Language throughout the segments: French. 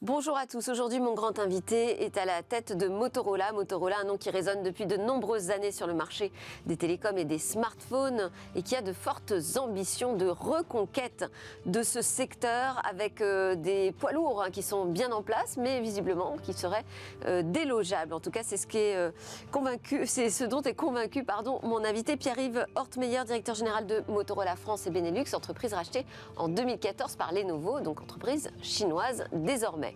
Bonjour à tous, aujourd'hui mon grand invité est à la tête de Motorola. Motorola, un nom qui résonne depuis de nombreuses années sur le marché des télécoms et des smartphones et qui a de fortes ambitions de reconquête de ce secteur avec des poids lourds qui sont bien en place mais visiblement qui seraient délogeables. En tout cas c'est ce dont est convaincu mon invité Pierre-Yves Hortmeyer, directeur général de Motorola France et Benelux, entreprise rachetée en 2014 par Lenovo, donc entreprise chinoise désormais.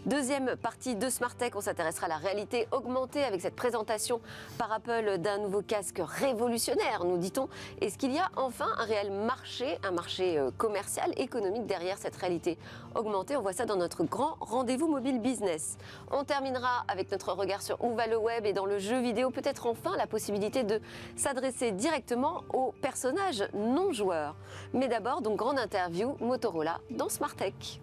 Deuxième partie de Smartech, on s'intéressera à la réalité augmentée avec cette présentation par Apple d'un nouveau casque révolutionnaire, nous dit-on. Est-ce qu'il y a enfin un réel marché, un marché commercial, économique derrière cette réalité augmentée? On voit ça dans notre grand rendez-vous mobile business. On terminera avec notre regard sur où va le web et dans le jeu vidéo, peut-être enfin la possibilité de s'adresser directement aux personnages non joueurs. Mais d'abord, donc grande interview Motorola dans Smartech.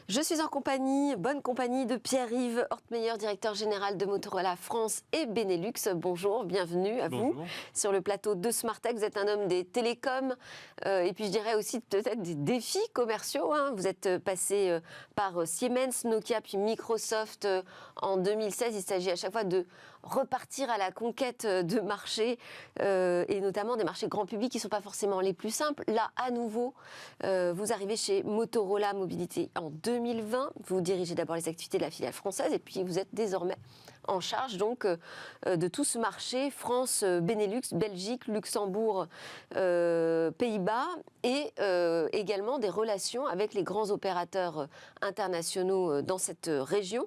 Je suis en bonne compagnie de Pierre-Yves Hortmeyer, directeur général de Motorola France et Benelux. Bonjour, bienvenue à vous sur le plateau de Smartech. Vous êtes un homme des télécoms et puis je dirais aussi peut-être des défis commerciaux. Vous êtes passé par Siemens, Nokia puis Microsoft en 2016. Il s'agit à chaque fois de repartir à la conquête de marchés et notamment des marchés grand public qui ne sont pas forcément les plus simples. Là, à nouveau, vous arrivez chez Motorola Mobilité en 2020. Vous dirigez d'abord les activités de la filiale française et puis vous êtes désormais en charge donc de tout ce marché France, Benelux, Belgique, Luxembourg, Pays-Bas et également des relations avec les grands opérateurs internationaux dans cette région.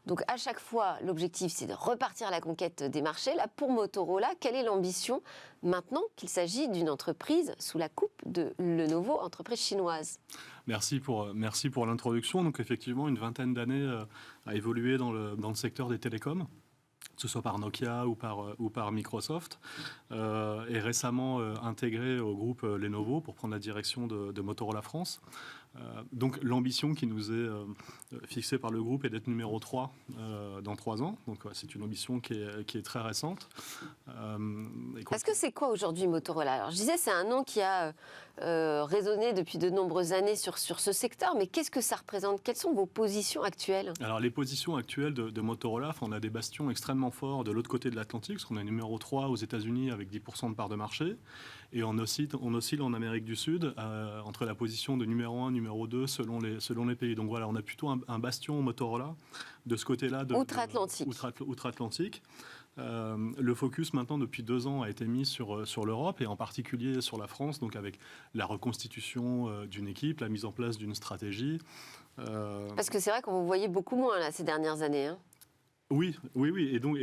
Donc à chaque fois, l'objectif c'est de repartir à la conquête des marchés. Là, pour Motorola, quelle est l'ambition maintenant qu'il s'agit d'une entreprise sous la coupe de Lenovo, entreprise chinoise? Merci pour l'introduction. Donc effectivement, une vingtaine d'années à évoluer dans le secteur des télécoms, que ce soit par Nokia ou par Microsoft, et récemment intégré au groupe Lenovo pour prendre la direction de Motorola France. Donc l'ambition qui nous est fixée par le groupe est d'être numéro 3 dans 3 ans. Donc c'est une ambition qui est très récente. Parce que c'est quoi aujourd'hui Motorola? Alors je disais c'est un nom qui a résonné depuis de nombreuses années sur ce secteur, mais qu'est-ce que ça représente? Quelles sont vos positions actuelles? Alors les positions actuelles de Motorola, on a des bastions extrêmement forts de l'autre côté de l'Atlantique, parce qu'on est numéro 3 aux États-Unis avec 10% de part de marché, et on oscille en Amérique du Sud entre la position de numéro 1, numéro 2 selon les pays. Donc voilà, on a plutôt un bastion Motorola de ce côté-là. Outre-Atlantique. Le focus maintenant depuis 2 ans a été mis sur l'Europe et en particulier sur la France, donc avec la reconstitution d'une équipe, la mise en place d'une stratégie. Parce que c'est vrai qu'on vous voyait beaucoup moins là, ces dernières années. Oui. Et donc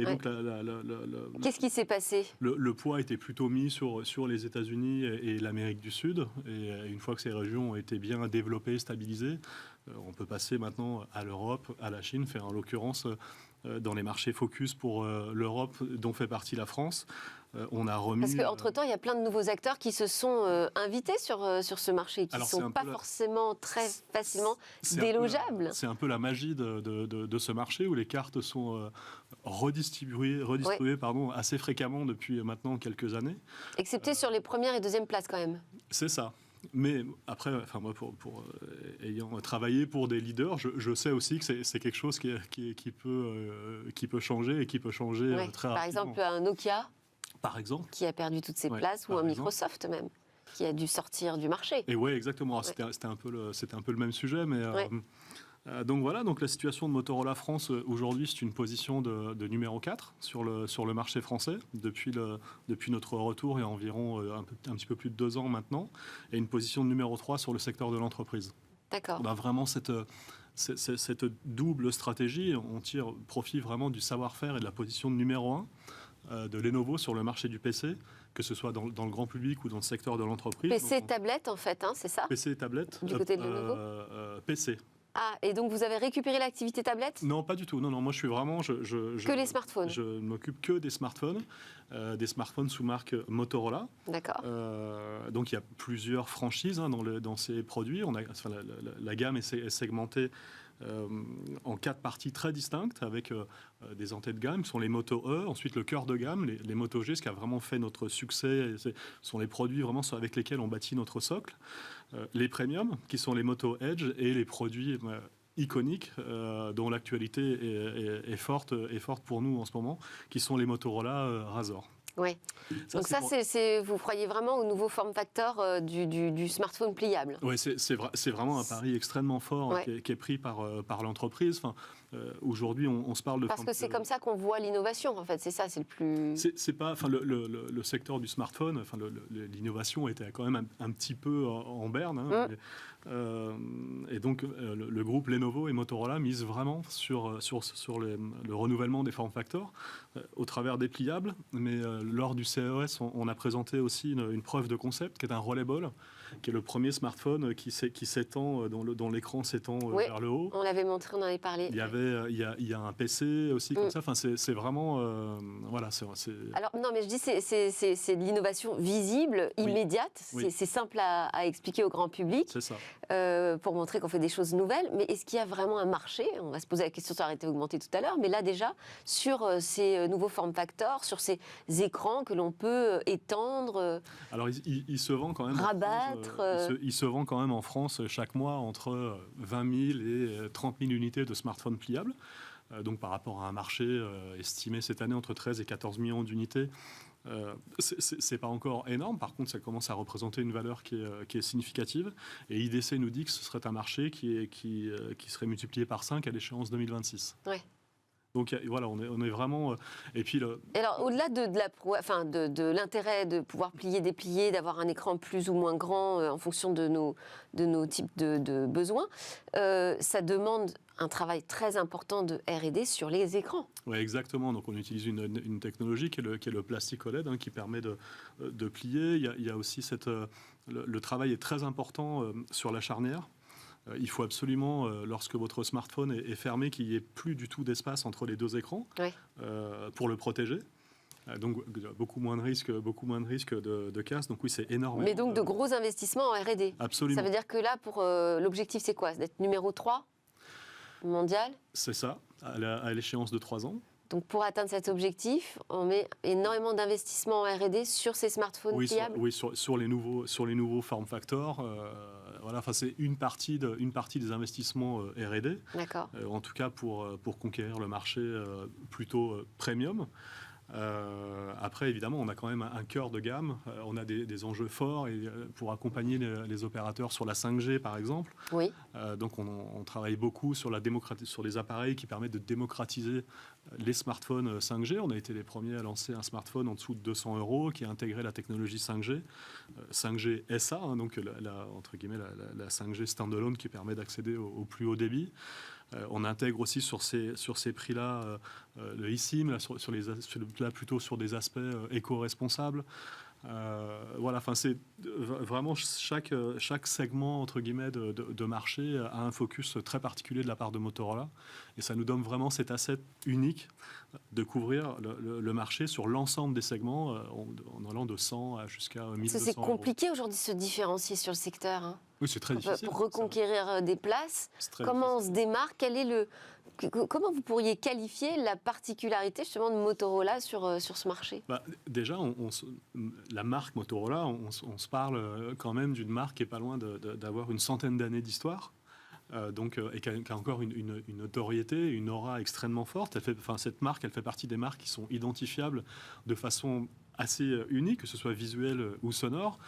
qu'est-ce qui s'est passé? Le poids était plutôt mis sur les États-Unis et l'Amérique du Sud. Et une fois que ces régions ont été bien développées, stabilisées, on peut passer maintenant à l'Europe, à la Chine, en l'occurrence dans les marchés focus pour l'Europe, dont fait partie la France. On a remis... Parce qu'entre-temps, il y a plein de nouveaux acteurs qui se sont invités sur ce marché, qui ne sont pas forcément très facilement délogeables. C'est un peu la magie de ce marché où les cartes sont redistribuées assez fréquemment depuis maintenant quelques années. Excepté sur les premières et deuxièmes places quand même. C'est ça. Mais après, moi, ayant travaillé pour des leaders, je sais aussi que c'est quelque chose qui peut changer et qui peut changer très rapidement. Par exemple, un Nokia, par exemple, qui a perdu toutes ses places, ou un Microsoft même, qui a dû sortir du marché. Et oui, exactement. C'était un peu le même sujet, mais... donc voilà, donc la situation de Motorola France aujourd'hui, c'est une position de numéro 4 sur le marché français depuis notre retour il y a environ un petit peu plus de 2 ans maintenant, et une position de numéro 3 sur le secteur de l'entreprise. D'accord. On a vraiment cette double stratégie, on tire profit vraiment du savoir-faire et de la position de numéro 1 de Lenovo sur le marché du PC, que ce soit dans le grand public ou dans le secteur de l'entreprise. PC et tablette en fait, c'est ça? PC et tablette. Du côté de Lenovo PC. Ah, et donc vous avez récupéré l'activité tablette? Non, pas du tout. Non, moi je suis vraiment... Que les smartphones? Je ne m'occupe que des smartphones sous marque Motorola. D'accord. Donc il y a plusieurs franchises dans ces produits. La gamme est segmentée en 4 parties très distinctes, avec des entrées de gamme, qui sont les Moto E, ensuite le cœur de gamme, les Moto G, ce qui a vraiment fait notre succès, ce sont les produits vraiment avec lesquels on bâtit notre socle. Les premium, qui sont les Moto Edge, et les produits iconiques, dont l'actualité est forte pour nous en ce moment, qui sont les Motorola Razr. Oui. Donc ça, vous croyez vraiment au nouveau form factor du smartphone pliable? Oui, c'est vraiment un pari extrêmement fort qui est pris par l'entreprise. Enfin, aujourd'hui, on se parle de... Parce que c'est comme ça qu'on voit l'innovation, en fait. C'est ça, c'est le plus... C'est pas... Enfin, le secteur du smartphone, enfin, l'innovation était quand même un petit peu en berne. Hein, et donc, le groupe Lenovo et Motorola misent vraiment sur le renouvellement des form factors au travers des pliables. Mais lors du CES, on a présenté aussi une preuve de concept qui est un Rollable, qui est le premier smartphone qui s'étend, dont l'écran s'étend vers le haut. On l'avait montré, on en avait parlé. Il y a un PC aussi comme ça. Enfin, c'est vraiment... voilà, Alors, non, mais je dis c'est de l'innovation visible, immédiate. Oui. C'est simple à expliquer au grand public. C'est ça. Pour montrer qu'on fait des choses nouvelles. Mais est-ce qu'il y a vraiment un marché? On va se poser la question, ça aurait été augmenté tout à l'heure. Mais là, déjà, sur ces nouveaux form factors, sur ces écrans que l'on peut étendre... Alors, il se vend quand même... Rabattre... Il se vend quand même en France chaque mois entre 20 000 et 30 000 unités de smartphones pliables. Donc par rapport à un marché estimé cette année entre 13 et 14 millions d'unités, c'est pas encore énorme. Par contre, ça commence à représenter une valeur qui est significative. Et IDC nous dit que ce serait un marché qui serait multiplié par 5 à l'échéance 2026. Ouais. Donc voilà, on est vraiment... Et puis alors, au-delà de l'intérêt de pouvoir plier, déplier, d'avoir un écran plus ou moins grand en fonction de nos types de besoins, ça demande un travail très important de R&D sur les écrans. Oui, exactement. Donc on utilise une technologie qui est le plastique OLED, hein, qui permet de plier. Il y a aussi le travail est très important sur la charnière. Il faut absolument, lorsque votre smartphone est fermé, qu'il n'y ait plus du tout d'espace entre les deux écrans pour le protéger. Donc beaucoup moins de risques de casse. Donc oui, c'est énorme. Mais donc de gros investissements en R&D. Absolument. Ça veut dire que là, pour l'objectif, c'est quoi? D'être numéro 3 mondial? C'est ça, à l'échéance de 3 ans. Donc pour atteindre cet objectif, on met énormément d'investissements en R&D sur ces smartphones pliables. Sur les nouveaux form factors. Voilà, enfin, c'est une partie des investissements R&D. D'accord. En tout cas pour conquérir le marché plutôt premium. Après, évidemment, on a quand même un cœur de gamme. On a des enjeux forts pour accompagner les opérateurs sur la 5G, par exemple. Oui. Donc, on travaille beaucoup sur les appareils qui permettent de démocratiser les smartphones 5G. On a été les premiers à lancer un smartphone en dessous de 200 € qui a intégré la technologie 5G. 5G SA, hein, donc entre guillemets la 5G standalone qui permet d'accéder au plus haut débit. On intègre aussi sur ces prix-là le eSIM, là plutôt sur des aspects éco-responsables. Voilà, enfin c'est vraiment chaque segment entre guillemets de marché a un focus très particulier de la part de Motorola, et ça nous donne vraiment cet asset unique de couvrir le marché sur l'ensemble des segments en allant de 100 à jusqu'à 1200 €. C'est compliqué aujourd'hui de se différencier sur le secteur. Hein. Oui, c'est très difficile. Pour reconquérir des places, comment on se démarque? Comment vous pourriez qualifier la particularité justement de Motorola sur ce marché? Déjà, la marque Motorola, on se parle quand même d'une marque qui est pas loin d'avoir une centaine d'années d'histoire. Et qui a encore une notoriété, une aura extrêmement forte. Cette marque, elle fait partie des marques qui sont identifiables de façon assez unique, que ce soit visuel ou sonore.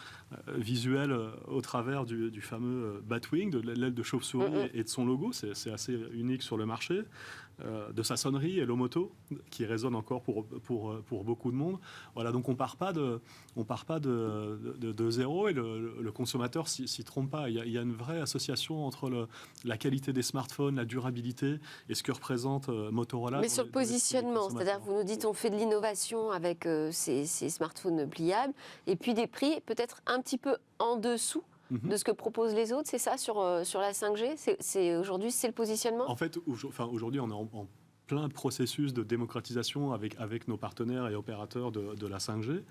Visuel au travers du fameux Batwing, de l'aile de chauve-souris et de son logo, c'est assez unique sur le marché. De sa sonnerie, Hello Moto, qui résonne encore pour beaucoup de monde. Voilà, donc on part pas de zéro, et le consommateur s'y trompe pas. Il y a une vraie association entre la qualité des smartphones, la durabilité et ce que représente Motorola. Mais sur le positionnement, c'est-à-dire vous nous dites on fait de l'innovation avec ces smartphones pliables, et puis des prix peut-être un petit peu en dessous de ce que proposent les autres, c'est ça sur la 5G? Aujourd'hui, c'est le positionnement? En fait, aujourd'hui, on est plein de processus de démocratisation avec nos partenaires et opérateurs de la 5G.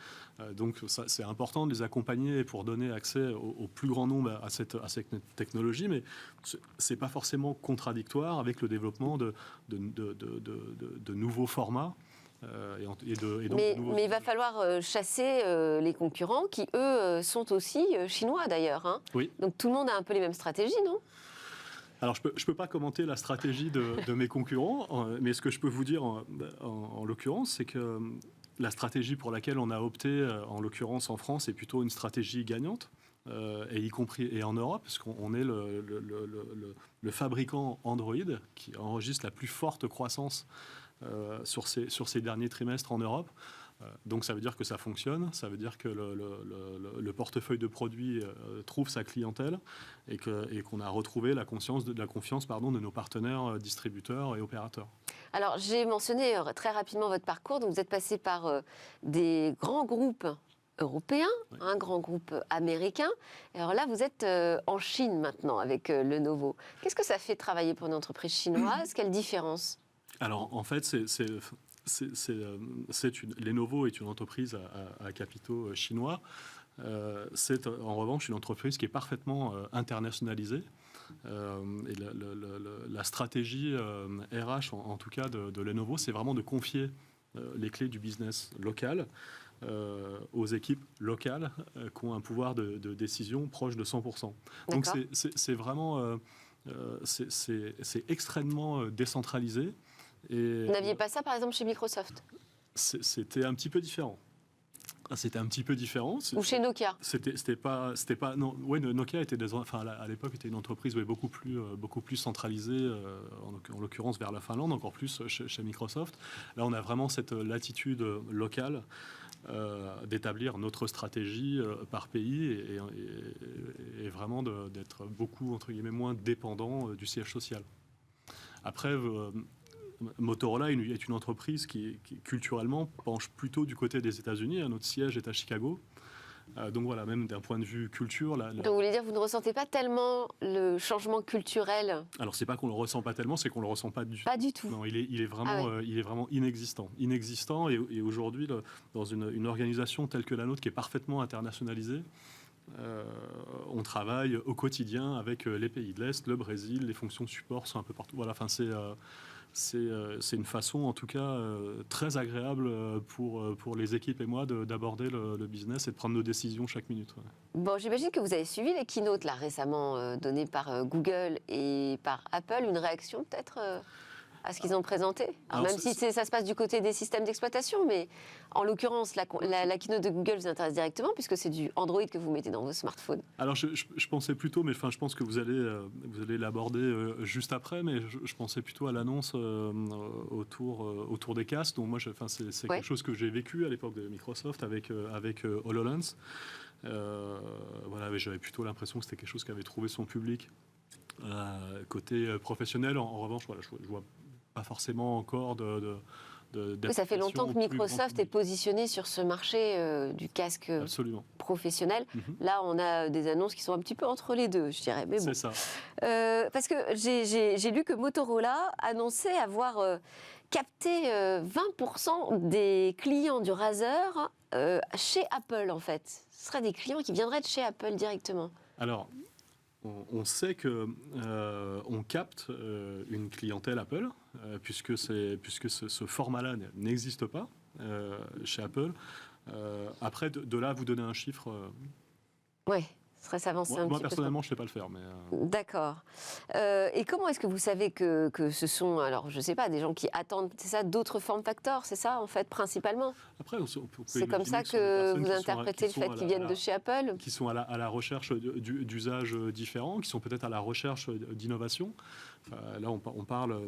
Donc c'est important de les accompagner pour donner accès au plus grand nombre à cette technologie, mais c'est pas forcément contradictoire avec le développement de nouveaux formats. Mais il va falloir chasser les concurrents qui, eux, sont aussi chinois d'ailleurs. Hein. Oui. Donc tout le monde a un peu les mêmes stratégies, non ? Alors, je peux pas commenter la stratégie de mes concurrents, mais ce que je peux vous dire en l'occurrence, c'est que la stratégie pour laquelle on a opté, en l'occurrence en France, est plutôt une stratégie gagnante, et y compris et en Europe, parce qu'on est le fabricant Android qui enregistre la plus forte croissance sur ces derniers trimestres en Europe. Donc ça veut dire que ça fonctionne, ça veut dire que le portefeuille de produits trouve sa clientèle et qu'on a retrouvé la confiance de nos partenaires distributeurs et opérateurs. Alors j'ai mentionné très rapidement votre parcours, donc vous êtes passé par des grands groupes européens, oui. Un grand groupe américain. Et alors là, vous êtes en Chine maintenant avec Lenovo. Qu'est-ce que ça fait de travailler pour une entreprise chinoise ? Quelle différence ? Alors en fait, Lenovo est une entreprise à capitaux chinois. C'est en revanche une entreprise qui est parfaitement internationalisée. Et la stratégie RH, en tout cas de Lenovo, c'est vraiment de confier les clés du business local aux équipes locales qui ont un pouvoir de décision proche de 100%. Donc c'est vraiment c'est extrêmement décentralisé. Et vous n'aviez pas ça, par exemple, chez Microsoft ? C'était un petit peu différent. Ou chez Nokia ? C'était pas non. Ouais, Nokia était à l'époque était une entreprise beaucoup plus centralisée, en l'occurrence vers la Finlande, encore plus chez Microsoft. Là, on a vraiment cette latitude locale d'établir notre stratégie par pays et vraiment d'être beaucoup entre guillemets moins dépendant du siège social. Après. Motorola est une entreprise qui culturellement penche plutôt du côté des États-Unis. Notre siège est à Chicago. Donc voilà, même d'un point de vue culture... Donc vous voulez dire que vous ne ressentez pas tellement le changement culturel ? Alors c'est pas qu'on le ressent pas tellement, c'est qu'on le ressent pas du tout. Pas du tout. Non, il est vraiment inexistant. Et aujourd'hui, dans une organisation telle que la nôtre, qui est parfaitement internationalisée, on travaille au quotidien avec les pays de l'Est, le Brésil, les fonctions support sont un peu partout. Voilà, c'est une façon, en tout cas, très agréable pour les équipes et moi d'aborder le business et de prendre nos décisions chaque minute. Ouais. Bon, j'imagine que vous avez suivi les keynotes là, récemment données par Google et par Apple. Une réaction peut-être à ce qu'ils ont présenté ? Alors, même si ça se passe du côté des systèmes d'exploitation, mais en l'occurrence, la keynote de Google vous intéresse directement puisque c'est du Android que vous mettez dans vos smartphones. Alors, je pensais plutôt, mais je pense que vous allez l'aborder juste après, mais je pensais plutôt à l'annonce autour des casques. Donc moi, c'est quelque chose que j'ai vécu à l'époque de Microsoft avec HoloLens. Voilà, j'avais plutôt l'impression que c'était quelque chose qui avait trouvé son public côté professionnel. En revanche, voilà, je vois pas forcément encore ça fait longtemps que Microsoft est positionné sur ce marché du casque Absolument. Professionnel. Là, on a des annonces qui sont un petit peu entre les deux, je dirais. Mais bon. C'est ça. Parce que j'ai lu que Motorola annonçait avoir capté 20% des clients du Razer chez Apple, en fait. Ce seraient des clients qui viendraient de chez Apple directement. Alors, on sait que on capte une clientèle Apple, puisque ce format-là n'existe pas chez Apple. Après, de là à vous donner un chiffre... Oui, ça serait s'avancer un petit peu. Moi, personnellement, je ne sais pas le faire. Mais D'accord. Et comment est-ce que vous savez que ce sont, alors je ne sais pas, des gens qui attendent, c'est ça, d'autres form factors, c'est ça, en fait, principalement ? Après, c'est comme ça que vous interprétez le fait qu'ils viennent de chez Apple ? Qui sont à la recherche d'usages différents, qui sont peut-être à la recherche d'innovation. Là, on parle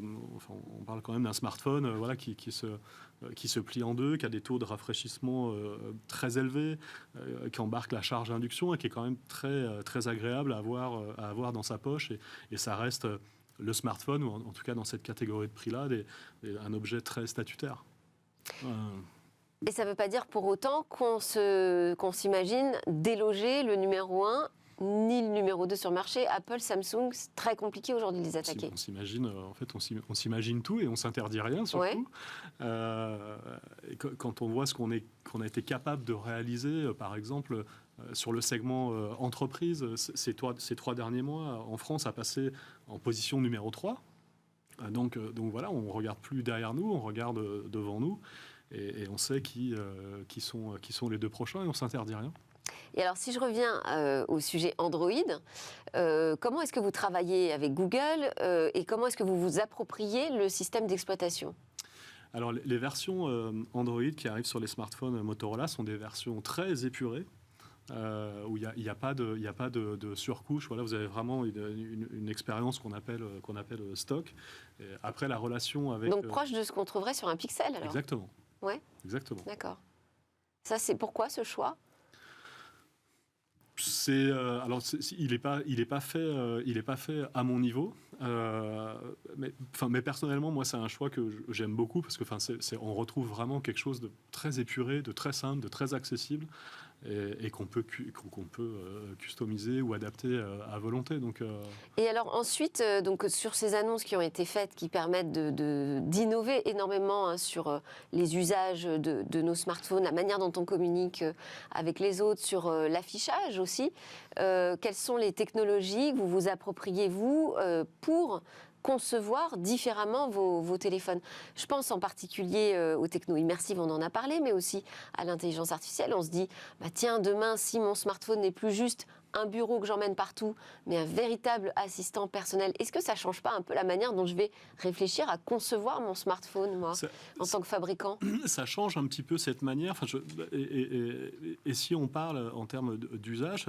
quand même d'un smartphone qui se plie en deux, qui a des taux de rafraîchissement très élevés, qui embarque la charge induction et qui est quand même très agréable à avoir dans sa poche. Et ça reste le smartphone, ou en tout cas dans cette catégorie de prix-là, un objet très statutaire. Et ça ne veut pas dire pour autant qu'on s'imagine déloger le numéro 1 ni le numéro 2 sur le marché. Apple, Samsung, c'est très compliqué aujourd'hui de les attaquer. On s'imagine, en fait, on s'imagine tout et on s'interdit rien, surtout. Et quand on voit ce qu'on a été capable de réaliser, par exemple, sur le segment entreprise, ces 3 derniers mois, en France, a passé en position numéro 3. Donc voilà, on ne regarde plus derrière nous, on regarde devant nous. Et on sait qui sont les 2 prochains et on ne s'interdit rien. Et alors, si je reviens au sujet Android, comment est-ce que vous travaillez avec Google et comment est-ce que vous vous appropriez le système d'exploitation ? Alors, les versions Android qui arrivent sur les smartphones Motorola sont des versions très épurées, où il n'y a pas de surcouche. Voilà, vous avez vraiment une expérience qu'on appelle stock. Et après, la relation avec... Donc, proche de ce qu'on trouverait sur un Pixel, alors ? Exactement. Ouais. Exactement. D'accord. Ça, c'est pourquoi ce choix ? Il n'est pas fait à mon niveau, mais personnellement, moi, c'est un choix que j'aime beaucoup parce que on retrouve vraiment quelque chose de très épuré, de très simple, de très accessible et qu'on peut customiser ou adapter à volonté. Et alors ensuite, donc sur ces annonces qui ont été faites, qui permettent d'innover énormément sur les usages de nos smartphones, la manière dont on communique avec les autres, sur l'affichage aussi, quelles sont les technologies que vous vous appropriez, vous, pour concevoir différemment vos téléphones. Je pense en particulier aux techno immersives, on en a parlé, mais aussi à l'intelligence artificielle. On se dit, tiens, demain, si mon smartphone n'est plus juste un bureau que j'emmène partout, mais un véritable assistant personnel, est-ce que ça ne change pas un peu la manière dont je vais réfléchir à concevoir mon smartphone, moi, en tant que fabricant ? Ça change un petit peu cette manière. Et si on parle en termes d'usage,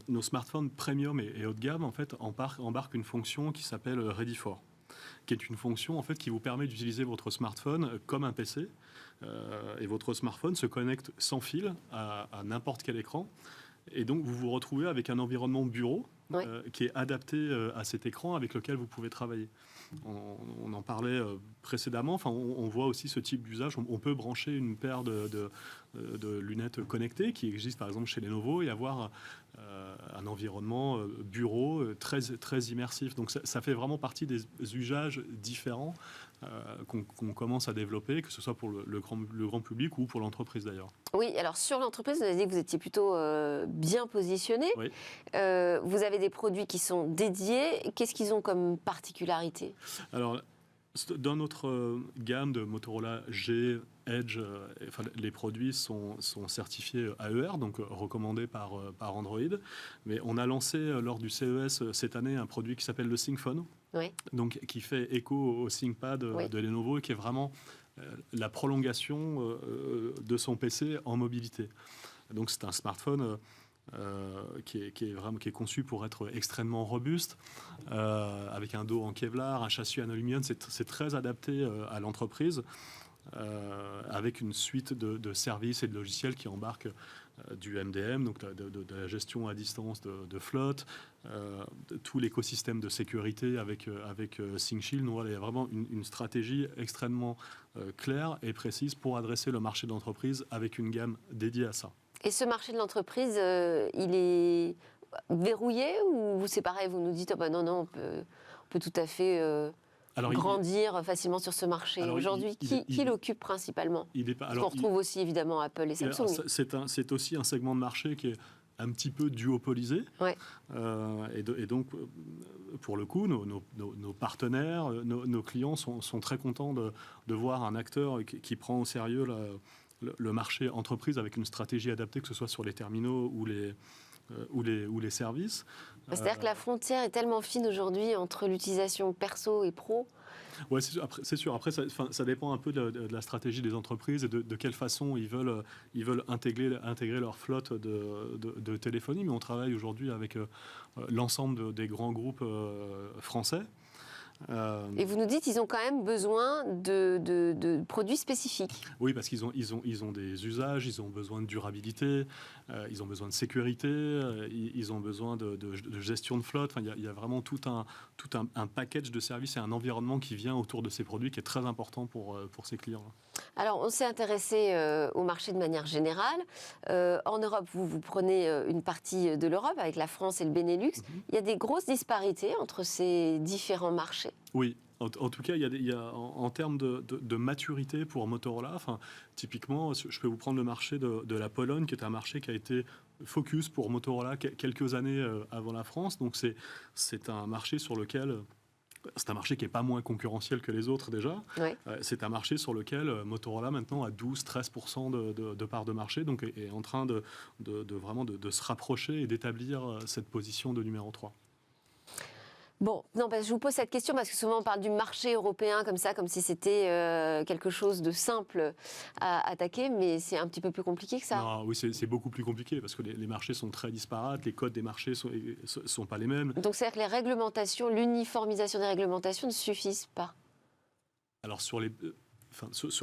nos smartphones premium et haut de gamme en fait, embarquent une fonction qui s'appelle Ready For, qui est une fonction en fait, qui vous permet d'utiliser votre smartphone comme un PC. Et votre smartphone se connecte sans fil à n'importe quel écran. Et donc, vous vous retrouvez avec un environnement bureau qui est adapté à cet écran avec lequel vous pouvez travailler. On en parlait précédemment. Enfin, on voit aussi ce type d'usage. On peut brancher une paire de lunettes connectées qui existent par exemple chez Lenovo et avoir un environnement bureau très, très immersif. Donc, ça fait vraiment partie des usages différents qu'on commence à développer, que ce soit pour le grand public ou pour l'entreprise d'ailleurs. Oui, alors sur l'entreprise, vous avez dit que vous étiez plutôt bien positionné. Oui. Vous avez des produits qui sont dédiés. Qu'est-ce qu'ils ont comme particularité ? Alors, dans notre gamme de Motorola G, Edge, les produits sont certifiés AER, donc recommandés par Android. Mais on a lancé lors du CES cette année un produit qui s'appelle le ThinkPhone, donc qui fait écho au ThinkPad de Lenovo et qui est vraiment la prolongation de son PC en mobilité. Donc c'est un smartphone qui est conçu pour être extrêmement robuste, avec un dos en Kevlar, un châssis en aluminium. C'est très adapté à l'entreprise, avec une suite de services et de logiciels qui embarquent du MDM, donc de la gestion à distance de flotte, tout l'écosystème de sécurité avec ThinkShield. Donc voilà, il y a vraiment une stratégie extrêmement claire et précise pour adresser le marché de l'entreprise avec une gamme dédiée à ça. Et ce marché de l'entreprise, il est verrouillé ou c'est pareil, vous nous dites non, on peut tout à fait grandir facilement sur ce marché. Aujourd'hui, qui l'occupe principalement ? Parce qu'on retrouve aussi évidemment Apple et Samsung. C'est aussi un segment de marché qui est un petit peu duopolisé. Et donc, pour le coup, nos partenaires, nos clients sont très contents de voir un acteur qui prend au sérieux le marché entreprise avec une stratégie adaptée, que ce soit sur les terminaux ou les services. C'est-à-dire que la frontière est tellement fine aujourd'hui entre l'utilisation perso et pro. Oui, c'est sûr. Après, ça dépend un peu de la stratégie des entreprises et de quelle façon ils veulent intégrer leur flotte de téléphonie. Mais on travaille aujourd'hui avec l'ensemble des grands groupes français. Et vous nous dites qu'ils ont quand même besoin de produits spécifiques. Oui, parce qu'ils ont des usages, ils ont besoin de durabilité, ils ont besoin de sécurité, ils ont besoin de gestion de flotte. Enfin, il y a vraiment tout un package de services et un environnement qui vient autour de ces produits qui est très important pour ces clients. Alors, on s'est intéressé au marché de manière générale. En Europe, vous prenez une partie de l'Europe avec la France et le Benelux. Il y a des grosses disparités entre ces différents marchés. Oui. En tout cas, il y a en termes de maturité pour Motorola, enfin, typiquement, je peux vous prendre le marché de la Pologne, qui est un marché qui a été focus pour Motorola quelques années avant la France. Donc, c'est un marché sur lequel... C'est un marché qui n'est pas moins concurrentiel que les autres déjà. Oui. C'est un marché sur lequel Motorola maintenant a 12-13% de part de marché, donc est en train vraiment de se rapprocher et d'établir cette position de numéro 3. Bon, non, je vous pose cette question parce que souvent on parle du marché européen comme ça, comme si c'était quelque chose de simple à attaquer, mais c'est un petit peu plus compliqué que ça. Non, oui, c'est beaucoup plus compliqué parce que les marchés sont très disparates, les codes des marchés sont pas les mêmes. Donc c'est-à-dire que les réglementations, l'uniformisation des réglementations ne suffisent pas. Alors sur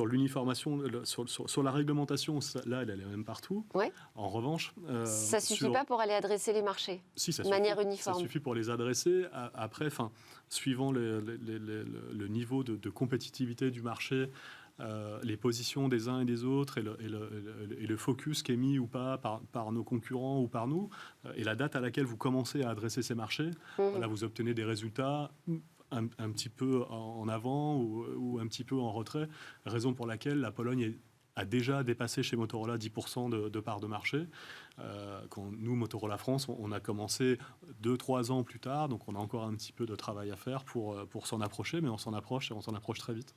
l'uniformation, sur la réglementation, là, elle est même partout. Ouais. En revanche... ça ne suffit pas pour aller adresser les marchés de manière uniforme. Ça suffit pour les adresser. Après, suivant le niveau de compétitivité du marché, les positions des uns et des autres et le focus qui est mis ou pas par nos concurrents ou par nous, et la date à laquelle vous commencez à adresser ces marchés, là, vous obtenez des résultats... Un petit peu en avant ou un petit peu en retrait, raison pour laquelle la Pologne a déjà dépassé chez Motorola 10% de part de marché. Quand nous, Motorola France, on a commencé 2-3 ans plus tard, donc on a encore un petit peu de travail à faire pour s'en approcher, mais on s'en approche et on s'en approche très vite.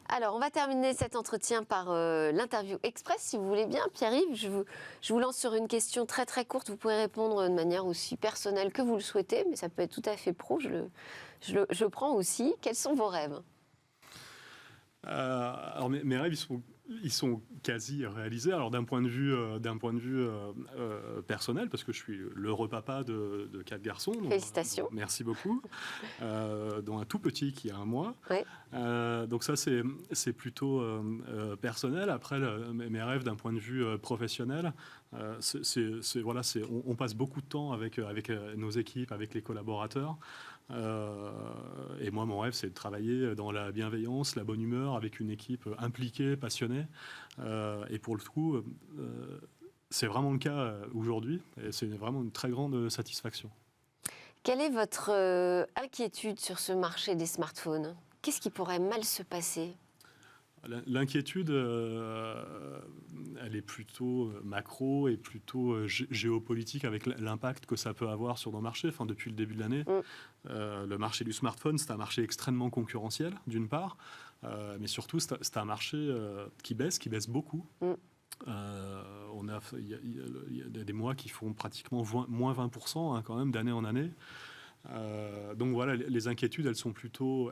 Alors, on va terminer cet entretien par l'interview express, si vous voulez bien. Pierre-Yves, je vous lance sur une question très très courte. Vous pouvez répondre de manière aussi personnelle que vous le souhaitez, mais ça peut être tout à fait pro. Je prends aussi. Quels sont vos rêves ? Alors mes rêves, ils sont quasi réalisés. Alors d'un point de vue personnel, parce que je suis l'heureux papa de 4 garçons. Donc, félicitations. Merci beaucoup. Dont un tout petit qui a 1 mois. Ouais. Donc ça, c'est plutôt personnel. Après, mes rêves d'un point de vue professionnel, on passe beaucoup de temps avec nos équipes, avec les collaborateurs. Et moi, mon rêve, c'est de travailler dans la bienveillance, la bonne humeur, avec une équipe impliquée, passionnée. Et pour le coup, c'est vraiment le cas aujourd'hui. Et c'est vraiment une très grande satisfaction. Quelle est votre inquiétude sur ce marché des smartphones ? Qu'est-ce qui pourrait mal se passer ? L'inquiétude, elle est plutôt macro et plutôt géopolitique avec l'impact que ça peut avoir sur nos marchés. Enfin, depuis le début de l'année, le marché du smartphone, c'est un marché extrêmement concurrentiel, d'une part, mais surtout, c'est un marché qui baisse beaucoup. Il y a des mois qui font pratiquement moins 20% quand même d'année en année. Donc voilà, les inquiétudes, elles sont plutôt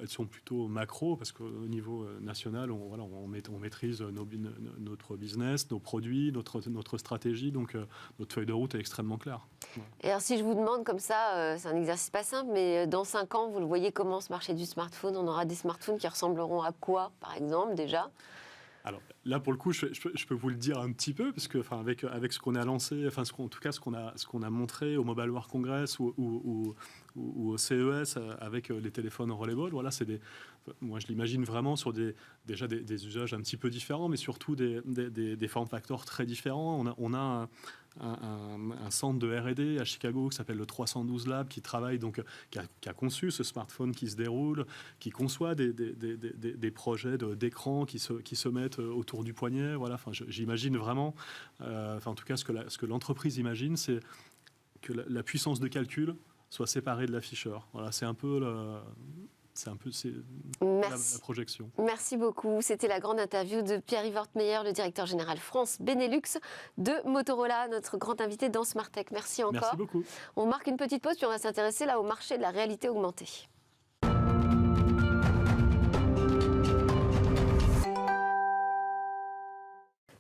macro, parce qu'au niveau national, on maîtrise notre business, nos produits, notre stratégie, donc notre feuille de route est extrêmement claire. Ouais. Et alors si je vous demande comme ça, c'est un exercice pas simple, mais dans 5 ans, vous le voyez comment ce marché du smartphone ? On aura des smartphones qui ressembleront à quoi, par exemple, déjà ? Alors là, pour le coup, je peux vous le dire un petit peu, parce que avec ce qu'on a lancé, en tout cas ce qu'on a montré au Mobile World Congress ou au CES avec les téléphones rollable, voilà, moi je l'imagine vraiment sur déjà des usages un petit peu différents, mais surtout des form factors très différents. On a un centre de R&D à Chicago qui s'appelle le 312 Lab, qui travaille qui a conçu ce smartphone qui se déroule, qui conçoit des projets d'écran qui se mettent autour du poignet. Voilà, j'imagine vraiment, en tout cas ce que l'entreprise imagine, c'est que la puissance de calcul soit séparée de l'afficheur. Voilà, c'est un peu la projection. Merci beaucoup. C'était la grande interview de Pierre-Yves Hortmeyer, le directeur général France Benelux de Motorola, notre grand invité dans Smart Tech. Merci encore. Merci beaucoup. On marque une petite pause, puis on va s'intéresser là au marché de la réalité augmentée.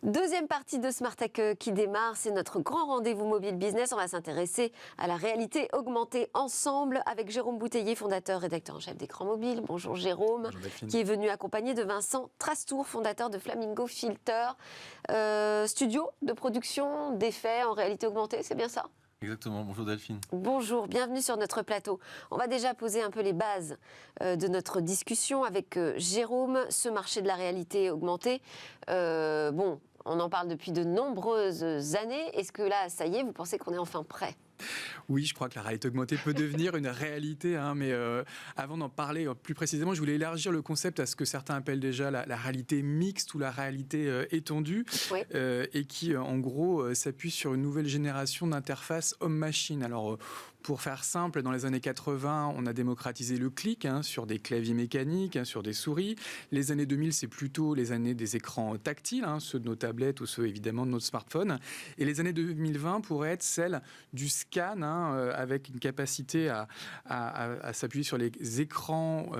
Deuxième partie de Smart Tech qui démarre, c'est notre grand rendez-vous mobile business. On va s'intéresser à la réalité augmentée ensemble avec Jérôme Bouteiller, fondateur, rédacteur en chef d'Écran Mobile. Bonjour Jérôme, qui est venu accompagné de Vincent Trastour, fondateur de Flamingo Filter, studio de production d'effets en réalité augmentée, c'est bien ça ? Exactement, bonjour Delphine. Bonjour, bienvenue sur notre plateau. On va déjà poser un peu les bases de notre discussion avec Jérôme. Ce marché de la réalité augmentée, on en parle depuis de nombreuses années. Est-ce que là, ça y est, vous pensez qu'on est enfin prêt ? Oui, je crois que la réalité augmentée peut devenir une réalité, mais avant d'en parler plus précisément, je voulais élargir le concept à ce que certains appellent déjà la réalité mixte ou la réalité étendue, oui. Et qui, en gros, s'appuie sur une nouvelle génération d'interfaces homme-machine. Alors, pour faire simple, dans les années 80, on a démocratisé le clic sur des claviers mécaniques, sur des souris. Les années 2000, c'est plutôt les années des écrans tactiles, ceux de nos tablettes ou ceux évidemment de nos smartphones. Et les années 2020 pourraient être celles du scan, avec une capacité à s'appuyer sur les écrans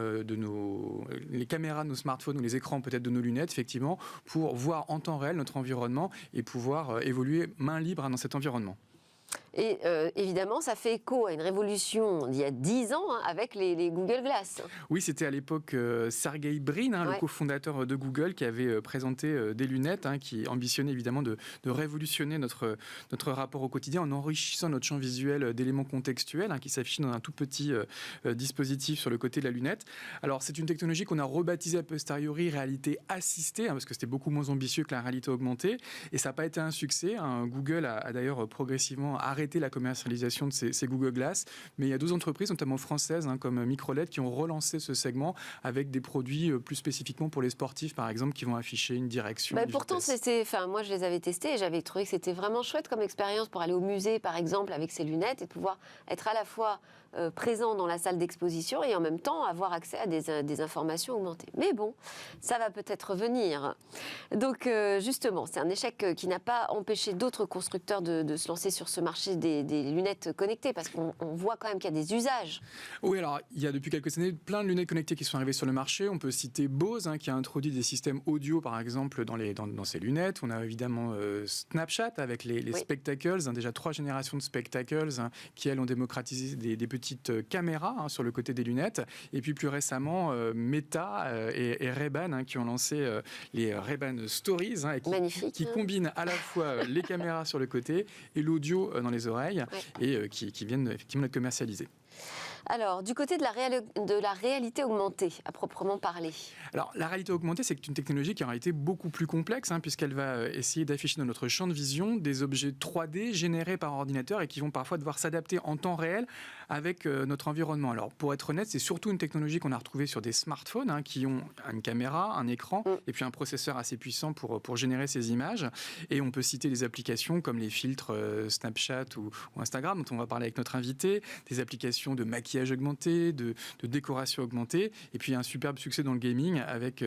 les caméras de nos smartphones ou les écrans peut-être de nos lunettes, effectivement, pour voir en temps réel notre environnement et pouvoir évoluer main libre dans cet environnement. Et évidemment, ça fait écho à une révolution d'il y a 10 ans avec les Google Glass. Oui, c'était à l'époque Sergey Brin, le cofondateur de Google, qui avait présenté des lunettes qui ambitionnaient évidemment de révolutionner notre rapport au quotidien en enrichissant notre champ visuel d'éléments contextuels qui s'affichent dans un tout petit dispositif sur le côté de la lunette. Alors, c'est une technologie qu'on a rebaptisée a posteriori réalité assistée, parce que c'était beaucoup moins ambitieux que la réalité augmentée. Et ça n'a pas été un succès. Google a d'ailleurs progressivement arrêter la commercialisation de ces Google Glass, mais il y a 2 entreprises, notamment françaises, comme Microled, qui ont relancé ce segment avec des produits plus spécifiquement pour les sportifs, par exemple, qui vont afficher une direction. Pourtant, moi je les avais testés et j'avais trouvé que c'était vraiment chouette comme expérience pour aller au musée, par exemple, avec ces lunettes et de pouvoir être à la fois présent dans la salle d'exposition et en même temps avoir accès à des informations augmentées. Mais bon, ça va peut-être venir. Donc justement, c'est un échec qui n'a pas empêché d'autres constructeurs de se lancer sur ce marché des lunettes connectées, parce qu'on voit quand même qu'il y a des usages. Oui, alors il y a depuis quelques années plein de lunettes connectées qui sont arrivées sur le marché. On peut citer Bose, qui a introduit des systèmes audio, par exemple, dans ses lunettes. On a évidemment Snapchat avec les Spectacles, déjà 3 générations de Spectacles qui, elles, ont démocratisé des petites caméras sur le côté des lunettes. Et puis plus récemment, Meta et Ray-Ban qui ont lancé les Ray-Ban Stories, qui combinent à la fois les caméras sur le côté et l'audio dans les oreilles, et qui viennent effectivement être commercialisés. Alors, du côté de la réalité augmentée, à proprement parler. Alors, la réalité augmentée, c'est une technologie qui est en réalité beaucoup plus complexe, puisqu'elle va essayer d'afficher dans notre champ de vision des objets 3D générés par ordinateur et qui vont parfois devoir s'adapter en temps réel avec notre environnement. Alors, pour être honnête, c'est surtout une technologie qu'on a retrouvée sur des smartphones qui ont une caméra, un écran et puis un processeur assez puissant pour générer ces images. Et on peut citer des applications comme les filtres Snapchat ou Instagram, dont on va parler avec notre invité, des applications de maquillage augmenté, de décoration augmentée, et puis un superbe succès dans le gaming avec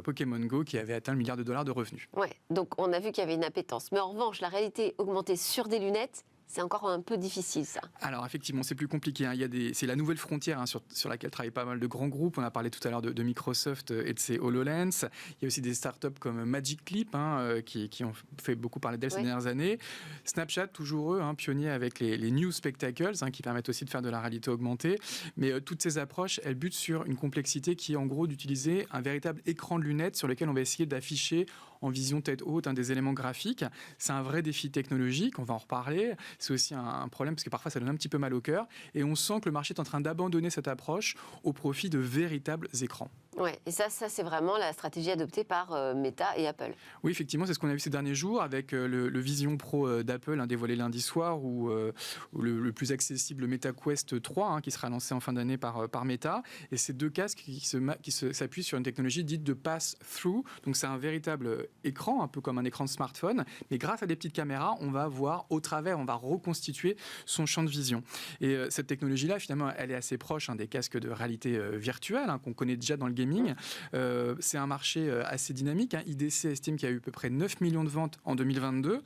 Pokémon Go qui avait atteint $1 milliard de revenus. Ouais, donc on a vu qu'il y avait une appétence. Mais en revanche, la réalité augmentée sur des lunettes, c'est encore un peu difficile, ça. Alors, effectivement, c'est plus compliqué. C'est la nouvelle frontière sur laquelle travaillent pas mal de grands groupes. On a parlé tout à l'heure de Microsoft et de ses HoloLens. Il y a aussi des startups comme Magic Leap qui ont fait beaucoup parler d'elles ces dernières années. Snapchat, toujours eux, pionniers avec les New Spectacles qui permettent aussi de faire de la réalité augmentée. Mais toutes ces approches, elles butent sur une complexité qui est en gros d'utiliser un véritable écran de lunettes sur lequel on va essayer d'afficher en vision tête haute des éléments graphiques. C'est un vrai défi technologique, on va en reparler. C'est aussi un problème parce que parfois ça donne un petit peu mal au cœur. Et on sent que le marché est en train d'abandonner cette approche au profit de véritables écrans. Ouais, et ça c'est vraiment la stratégie adoptée par Meta et Apple. Oui, effectivement, c'est ce qu'on a vu ces derniers jours avec le Vision Pro d'Apple dévoilé lundi soir ou le plus accessible Meta Quest 3 qui sera lancé en fin d'année par Meta. Et ces 2 casques qui s'appuient sur une technologie dite de pass-through. Donc c'est un véritable écran, un peu comme un écran de smartphone, mais grâce à des petites caméras, on va voir au travers, on va reconstituer son champ de vision. Et cette technologie-là, finalement, elle est assez proche des casques de réalité virtuelle qu'on connaît déjà dans le gaming gaming. C'est un marché assez dynamique. IDC estime qu'il y a eu à peu près 9 millions de ventes en 2022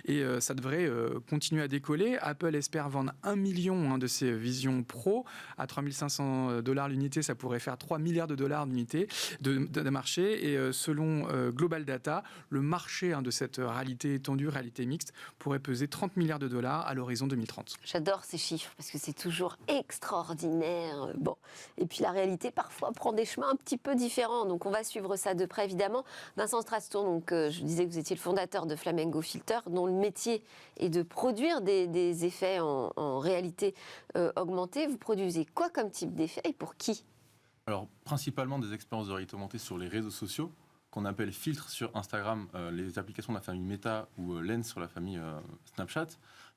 et ça devrait continuer à décoller. Apple espère vendre 1 million de ses Vision Pro à $3 500 l'unité. Ça pourrait faire 3 milliards de dollars d'unité de marché. Et selon Global Data, le marché de cette réalité étendue, réalité mixte, pourrait peser 30 milliards de dollars à l'horizon 2030. J'adore ces chiffres parce que c'est toujours extraordinaire. Bon. Et puis la réalité parfois prend des chemins un petit peu différents. Donc on va suivre ça de près évidemment. Vincent Strasston, donc, je disais que vous étiez le fondateur de Flamingo Filter, dont le métier est de produire des effets en réalité augmentée. Vous produisez quoi comme type d'effet et pour qui ? Alors principalement des expériences de réalité augmentée sur les réseaux sociaux, qu'on appelle filtres sur Instagram, les applications de la famille Meta ou Lens sur la famille Snapchat.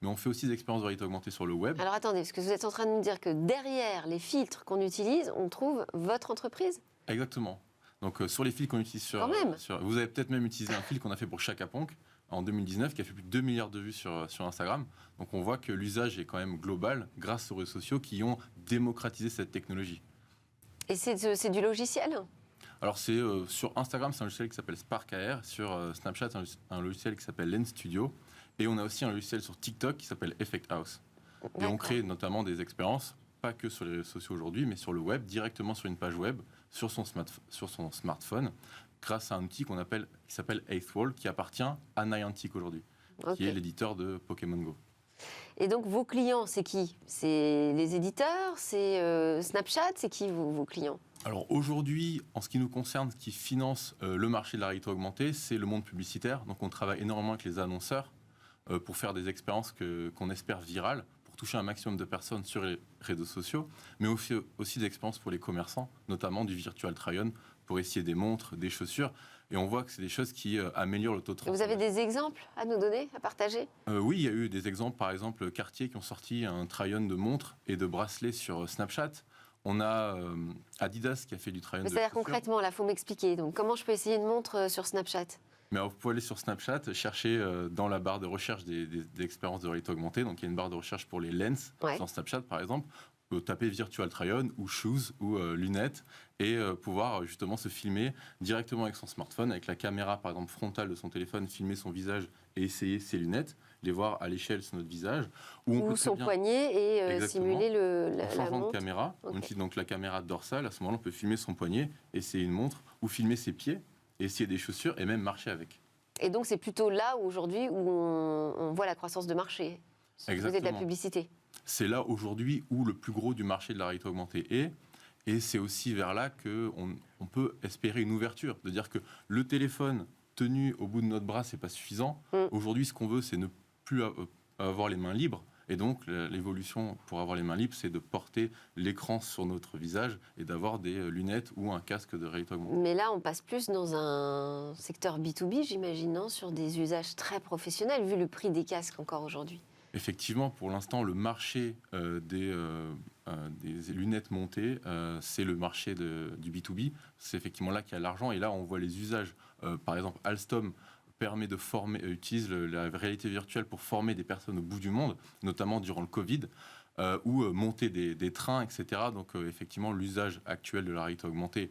Mais on fait aussi des expériences de réalité augmentée sur le web. Alors attendez, parce que vous êtes en train de nous dire que derrière les filtres qu'on utilise, on trouve votre entreprise ? Exactement. Donc sur les filtres qu'on utilise vous avez peut-être même utilisé un filtre qu'on a fait pour Chaka Ponk en 2019, qui a fait plus de 2 milliards de vues sur Instagram. Donc on voit que l'usage est quand même global grâce aux réseaux sociaux qui ont démocratisé cette technologie. Et c'est du logiciel ? Alors c'est sur Instagram, c'est un logiciel qui s'appelle Spark AR. Sur Snapchat, un logiciel qui s'appelle Lens Studio. Et on a aussi un logiciel sur TikTok qui s'appelle Effect House. Et on crée notamment des expériences, pas que sur les réseaux sociaux aujourd'hui, mais sur le web, directement sur une page web, sur son smartphone, grâce à un outil qui s'appelle Eighthwall, qui appartient à Niantic aujourd'hui, qui est l'éditeur de Pokémon Go. Et donc vos clients, c'est qui ? C'est les éditeurs ? C'est Snapchat ? C'est qui vos clients ? Alors aujourd'hui, en ce qui nous concerne, ce qui finance le marché de la réalité augmentée, c'est le monde publicitaire. Donc on travaille énormément avec les annonceurs pour faire des expériences qu'on espère virales, pour toucher un maximum de personnes sur les réseaux sociaux, mais aussi des expériences pour les commerçants, notamment du virtual try-on, pour essayer des montres, des chaussures. Et on voit que c'est des choses qui améliorent le taux de transformation. Vous avez des exemples à nous donner, à partager ? Oui, il y a eu des exemples, par exemple Cartier qui ont sorti un try-on de montres et de bracelets sur Snapchat. On a Adidas qui a fait du try-on de chaussures. C'est-à-dire concrètement, là, il faut m'expliquer. Donc, comment je peux essayer une montre sur Snapchat ? Mais alors, vous pouvez aller sur Snapchat, chercher dans la barre de recherche des expériences de réalité augmentée. Donc, il y a une barre de recherche pour les lens sur Snapchat, par exemple. Vous tapez Virtual Try-On ou Shoes ou lunettes et pouvoir justement se filmer directement avec son smartphone, avec la caméra, par exemple, frontale de son téléphone, filmer son visage et essayer ses lunettes, les voir à l'échelle sur notre visage. Ou son poignet et simuler la changeant montre. de caméra, on utilise donc la caméra dorsale. À ce moment-là, on peut filmer son poignet, essayer une montre ou filmer ses pieds, essayer des chaussures et même marcher avec. Et donc, c'est plutôt là, aujourd'hui, où on voit la croissance de marché. Exactement. Vous êtes de la publicité. C'est là, aujourd'hui, où le plus gros du marché de la réalité augmentée est. Et c'est aussi vers là qu'on peut espérer une ouverture. De dire que le téléphone tenu au bout de notre bras, c'est pas suffisant. Aujourd'hui, ce qu'on veut, c'est ne plus avoir les mains libres. Et donc, l'évolution pour avoir les mains libres, c'est de porter l'écran sur notre visage et d'avoir des lunettes ou un casque de réalité augmentée. Mais là, on passe plus dans un secteur B2B, j'imagine, non ? Sur des usages très professionnels, vu le prix des casques encore aujourd'hui. Effectivement, pour l'instant, le marché des lunettes montées, c'est le marché du B2B. C'est effectivement là qu'il y a l'argent. Et là, on voit les usages. Par exemple, Alstom utilise la réalité virtuelle pour former des personnes au bout du monde, notamment durant le Covid, ou monter des trains, etc. Donc, effectivement, l'usage actuel de la réalité augmentée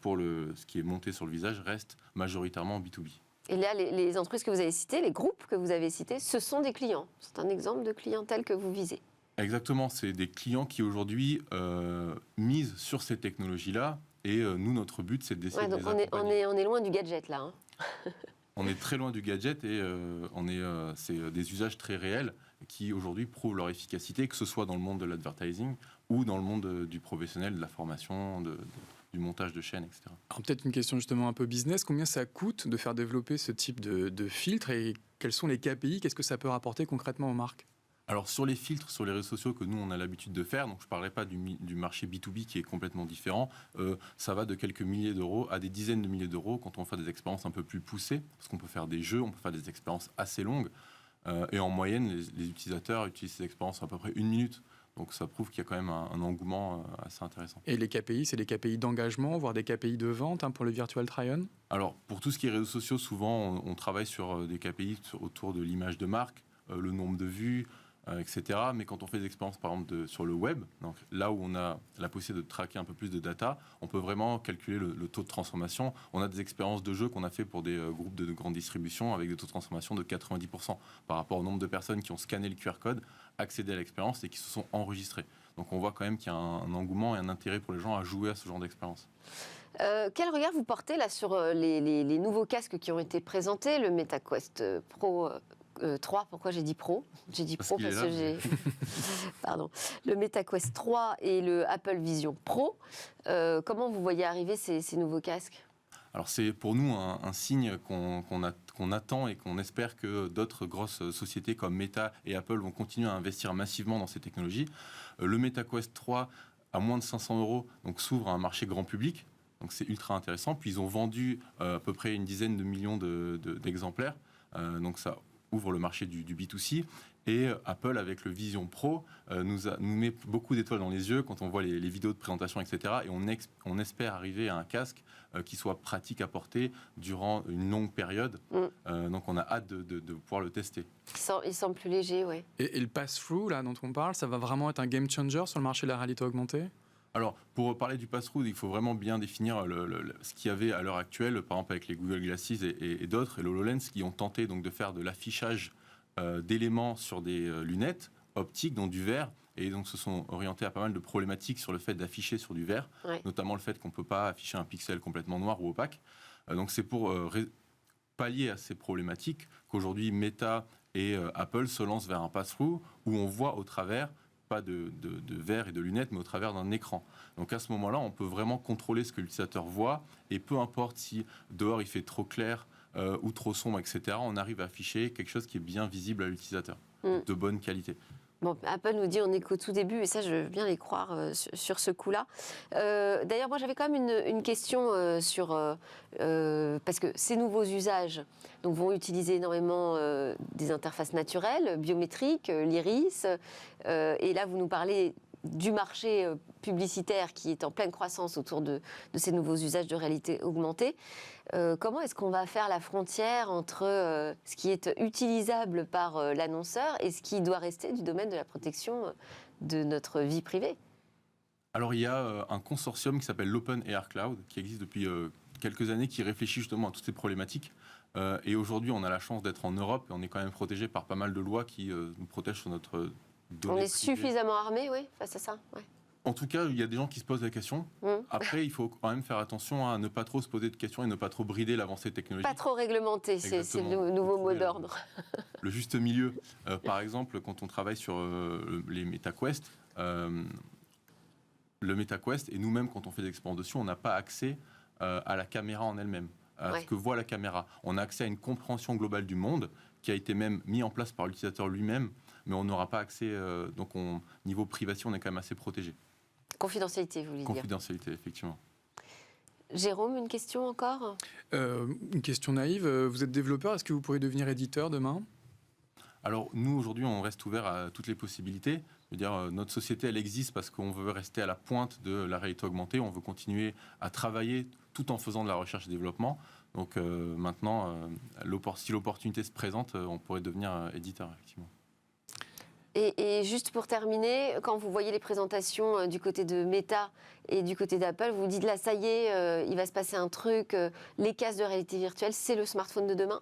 pour ce qui est monté sur le visage reste majoritairement B2B. Et là, les entreprises que vous avez citées, les groupes que vous avez cités, ce sont des clients. C'est un exemple de clientèle que vous visez. Exactement, c'est des clients qui aujourd'hui misent sur ces technologies-là. Et nous, notre but, c'est d'essayer de les accompagner. On est loin du gadget, là. On est très loin du gadget et c'est des usages très réels qui aujourd'hui prouvent leur efficacité, que ce soit dans le monde de l'advertising ou dans le monde du professionnel, de la formation, du montage de chaînes, etc. Alors peut-être une question justement un peu business. Combien ça coûte de faire développer ce type de filtre et quels sont les KPI ? Qu'est-ce que ça peut rapporter concrètement aux marques ? Alors sur les filtres, sur les réseaux sociaux que nous on a l'habitude de faire, donc je ne parlerai pas du marché B2B qui est complètement différent, ça va de quelques milliers d'euros à des dizaines de milliers d'euros quand on fait des expériences un peu plus poussées, parce qu'on peut faire des jeux, on peut faire des expériences assez longues, et en moyenne les utilisateurs utilisent ces expériences à peu près 1 minute. Donc ça prouve qu'il y a quand même un engouement assez intéressant. Et les KPI, c'est des KPI d'engagement, voire des KPI de vente pour le Virtual Try-On ? Alors pour tout ce qui est réseaux sociaux, souvent on travaille sur des KPI autour de l'image de marque, le nombre de vues, etc. Mais quand on fait des expériences, par exemple, sur le web, donc là où on a la possibilité de traquer un peu plus de data, on peut vraiment calculer le taux de transformation. On a des expériences de jeux qu'on a fait pour des groupes de grande distribution avec des taux de transformation de 90% par rapport au nombre de personnes qui ont scanné le QR code, accédé à l'expérience et qui se sont enregistrées. Donc on voit quand même qu'il y a un engouement et un intérêt pour les gens à jouer à ce genre d'expérience. Quel regard vous portez là sur les nouveaux casques qui ont été présentés, le MetaQuest Pro 3, pourquoi j'ai dit Pro ? J'ai dit Pro parce que j'ai... Pardon. Le MetaQuest 3 et le Apple Vision Pro. Comment vous voyez arriver ces nouveaux casques ? Alors c'est pour nous un signe qu'on attend et qu'on espère que d'autres grosses sociétés comme Meta et Apple vont continuer à investir massivement dans ces technologies. Le MetaQuest 3 à moins de 500 €, donc s'ouvre à un marché grand public. Donc c'est ultra intéressant. Puis ils ont vendu à peu près une dizaine de millions d'exemplaires. Donc ça ouvre le marché du B2C. Et Apple, avec le Vision Pro, nous met beaucoup d'étoiles dans les yeux quand on voit les vidéos de présentation, etc. Et on espère arriver à un casque qui soit pratique à porter durant une longue période. Donc on a hâte de pouvoir le tester. Il semble plus léger, oui. Et le pass-through, là, dont on parle, ça va vraiment être un game changer sur le marché de la réalité augmentée ? Alors, pour parler du pass-through, il faut vraiment bien définir ce qu'il y avait à l'heure actuelle, par exemple avec les Google Glasses et d'autres, et l'HoloLens, qui ont tenté donc de faire de l'affichage d'éléments sur des lunettes optiques, dont du verre, et donc se sont orientés à pas mal de problématiques sur le fait d'afficher sur du verre, notamment le fait qu'on ne peut pas afficher un pixel complètement noir ou opaque. Donc c'est pour pallier à ces problématiques qu'aujourd'hui Meta et Apple se lancent vers un pass-through où on voit au travers, pas de verre et de lunettes, mais au travers d'un écran. Donc à ce moment-là, on peut vraiment contrôler ce que l'utilisateur voit, et peu importe si dehors il fait trop clair ou trop sombre, etc., on arrive à afficher quelque chose qui est bien visible à l'utilisateur, de bonne qualité. Bon, Apple nous dit on est qu'au tout début, et ça je veux bien les croire sur ce coup-là. D'ailleurs, moi j'avais quand même une question parce que ces nouveaux usages donc, vont utiliser énormément des interfaces naturelles, biométriques, l'iris, et là vous nous parlez du marché publicitaire qui est en pleine croissance autour de ces nouveaux usages de réalité augmentée. Comment est-ce qu'on va faire la frontière entre ce qui est utilisable par l'annonceur et ce qui doit rester du domaine de la protection de notre vie privée ? Alors il y a un consortium qui s'appelle l'Open AR Cloud, qui existe depuis quelques années, qui réfléchit justement à toutes ces problématiques. Et aujourd'hui, on a la chance d'être en Europe et on est quand même protégé par pas mal de lois qui nous protègent sur notre données. On est suffisamment armé, oui, face à ça. Ouais. En tout cas, il y a des gens qui se posent la question. Après, il faut quand même faire attention à ne pas trop se poser de questions et ne pas trop brider l'avancée technologique. Pas trop réglementé, c'est le nouveau mot d'ordre. Le juste milieu. Par exemple, quand on travaille sur les MetaQuest, le MetaQuest, et nous-mêmes, quand on fait des expériences dessus, on n'a pas accès à la caméra en elle-même, à ce que voit la caméra. On a accès à une compréhension globale du monde qui a été même mis en place par l'utilisateur lui-même, mais on n'aura pas accès. Donc, niveau privation, on est quand même assez protégé. Confidentialité, vous voulez dire. Confidentialité, effectivement. Jérôme, une question encore ? Une question naïve. Vous êtes développeur, est-ce que vous pourriez devenir éditeur demain ? Alors, nous, aujourd'hui, on reste ouvert à toutes les possibilités. Je veux dire, notre société, elle existe parce qu'on veut rester à la pointe de la réalité augmentée. On veut continuer à travailler tout en faisant de la recherche et développement. Donc, maintenant, si l'opportunité se présente, on pourrait devenir éditeur, effectivement. Et juste pour terminer, quand vous voyez les présentations du côté de Meta et du côté d'Apple, vous vous dites là, ça y est, il va se passer un truc, les casques de réalité virtuelle, c'est le smartphone de demain ?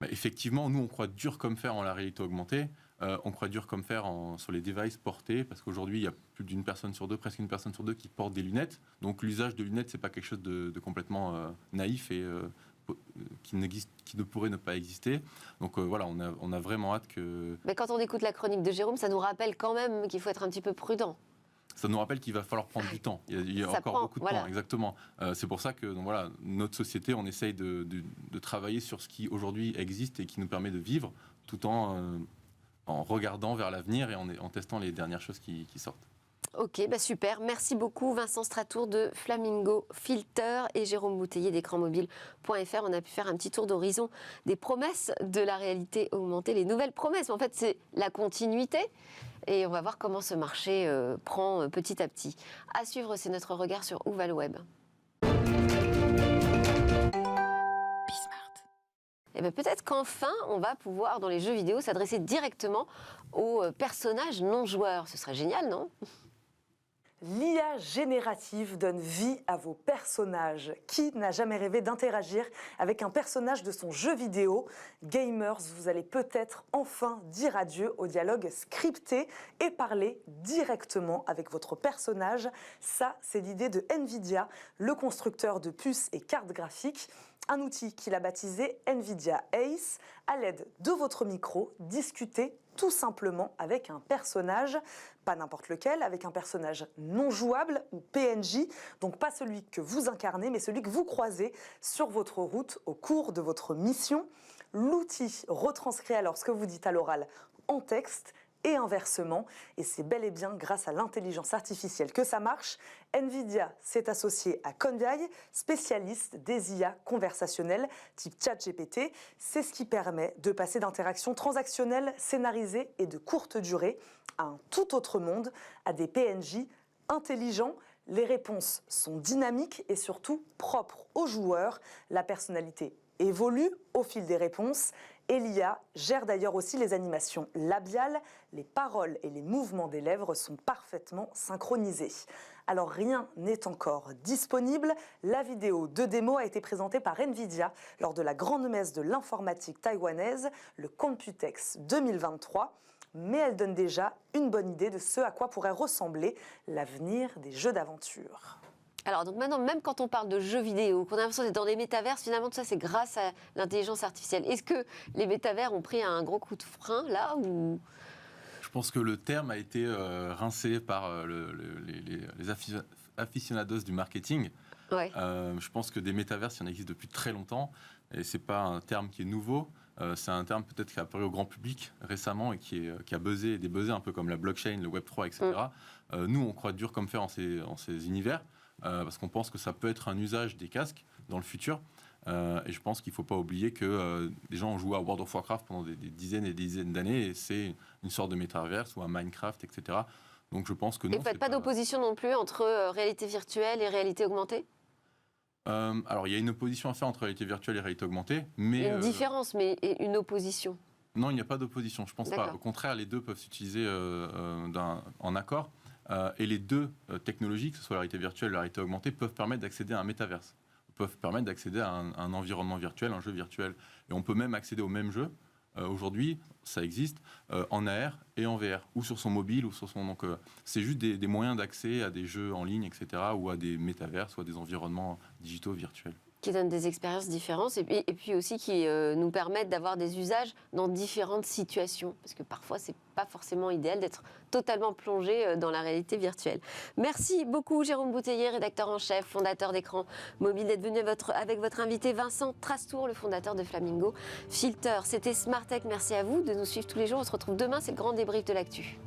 Effectivement, nous, on croit dur comme fer en la réalité augmentée. On croit dur comme fer sur les devices portés, parce qu'aujourd'hui, il y a plus d'une personne sur deux, presque une personne sur deux qui porte des lunettes. Donc l'usage de lunettes, c'est pas quelque chose de complètement naïf et qui ne pourrait ne pas exister. Donc voilà, on a vraiment hâte que... Mais quand on écoute la chronique de Jérôme, ça nous rappelle quand même qu'il faut être un petit peu prudent. Ça nous rappelle qu'il va falloir prendre du temps. Il y a encore beaucoup de temps, exactement. C'est pour ça que donc voilà, notre société, on essaye de travailler sur ce qui aujourd'hui existe et qui nous permet de vivre, tout en regardant vers l'avenir et en testant les dernières choses qui sortent. Ok, super. Merci beaucoup Vincent Stratour de Flamingo Filter et Jérôme Bouteiller d'écranmobile.fr. On a pu faire un petit tour d'horizon des promesses de la réalité augmentée, les nouvelles promesses. En fait, c'est la continuité et on va voir comment ce marché prend petit à petit. À suivre, c'est notre regard sur où va le web. et bien peut-être qu'enfin, on va pouvoir, dans les jeux vidéo, s'adresser directement aux personnages non joueurs. Ce serait génial, non ? L'IA générative donne vie à vos personnages. Qui n'a jamais rêvé d'interagir avec un personnage de son jeu vidéo ? Gamers, vous allez peut-être enfin dire adieu au dialogue scripté et parler directement avec votre personnage. Ça, c'est l'idée de Nvidia, le constructeur de puces et cartes graphiques. Un outil qu'il a baptisé Nvidia Ace. À l'aide de votre micro, discutez tout simplement avec un personnage, pas n'importe lequel, avec un personnage non jouable ou PNJ, donc pas celui que vous incarnez, mais celui que vous croisez sur votre route au cours de votre mission. L'outil retranscrit alors ce que vous dites à l'oral en texte et inversement, et c'est bel et bien grâce à l'intelligence artificielle que ça marche. Nvidia s'est associé à Convai, spécialiste des IA conversationnelles type ChatGPT. C'est ce qui permet de passer d'interactions transactionnelles, scénarisées et de courte durée à un tout autre monde, à des PNJ intelligents. Les réponses sont dynamiques et surtout propres aux joueurs. La personnalité évolue au fil des réponses. Et l'IA gère d'ailleurs aussi les animations labiales. Les paroles et les mouvements des lèvres sont parfaitement synchronisés. Alors rien n'est encore disponible. La vidéo de démo a été présentée par Nvidia lors de la grande messe de l'informatique taïwanaise, le Computex 2023. Mais elle donne déjà une bonne idée de ce à quoi pourrait ressembler l'avenir des jeux d'aventure. Alors donc maintenant, même quand on parle de jeux vidéo, qu'on a l'impression d'être dans des métaverses, finalement tout ça c'est grâce à l'intelligence artificielle. Est-ce que les métavers ont pris un gros coup de frein là ou... Je pense que le terme a été rincé par les aficionados du marketing. Ouais. Je pense que des métaverses, il y en existe depuis très longtemps, et c'est pas un terme qui est nouveau. C'est un terme peut-être qui est apparu au grand public récemment et qui a buzzé et débuzzé un peu comme la blockchain, le Web3, etc. Nous, on croit dur comme fer en ces univers. Parce qu'on pense que ça peut être un usage des casques dans le futur. Et je pense qu'il ne faut pas oublier que des gens ont joué à World of Warcraft pendant des dizaines et des dizaines d'années, et c'est une sorte de métaverse ou un Minecraft, etc. Donc je pense que non. Et vous ne faites pas d'opposition non plus entre réalité virtuelle et réalité augmentée ? Alors il y a une opposition à faire entre réalité virtuelle et réalité augmentée, mais... Une différence, mais une opposition. Non, il n'y a pas d'opposition, je pense pas. Au contraire, les deux peuvent s'utiliser en accord. Et les deux technologies, que ce soit la réalité virtuelle et la réalité augmentée, peuvent permettre d'accéder à un métaverse, peuvent permettre d'accéder à un environnement virtuel, un jeu virtuel. Et on peut même accéder au même jeu. Aujourd'hui, ça existe en AR et en VR, ou sur son mobile, ou sur son... Donc, c'est juste des moyens d'accès à des jeux en ligne, etc., ou à des métaverses, ou à des environnements digitaux virtuels. Qui donnent des expériences différentes et puis aussi qui nous permettent d'avoir des usages dans différentes situations. Parce que parfois, ce n'est pas forcément idéal d'être totalement plongé dans la réalité virtuelle. Merci beaucoup Jérôme Bouteiller, rédacteur en chef, fondateur d'Écran Mobile, d'être venu avec votre invité Vincent Trastour, le fondateur de Flamingo Filter. C'était Smartech, merci à vous de nous suivre tous les jours. On se retrouve demain, c'est le grand débrief de l'actu.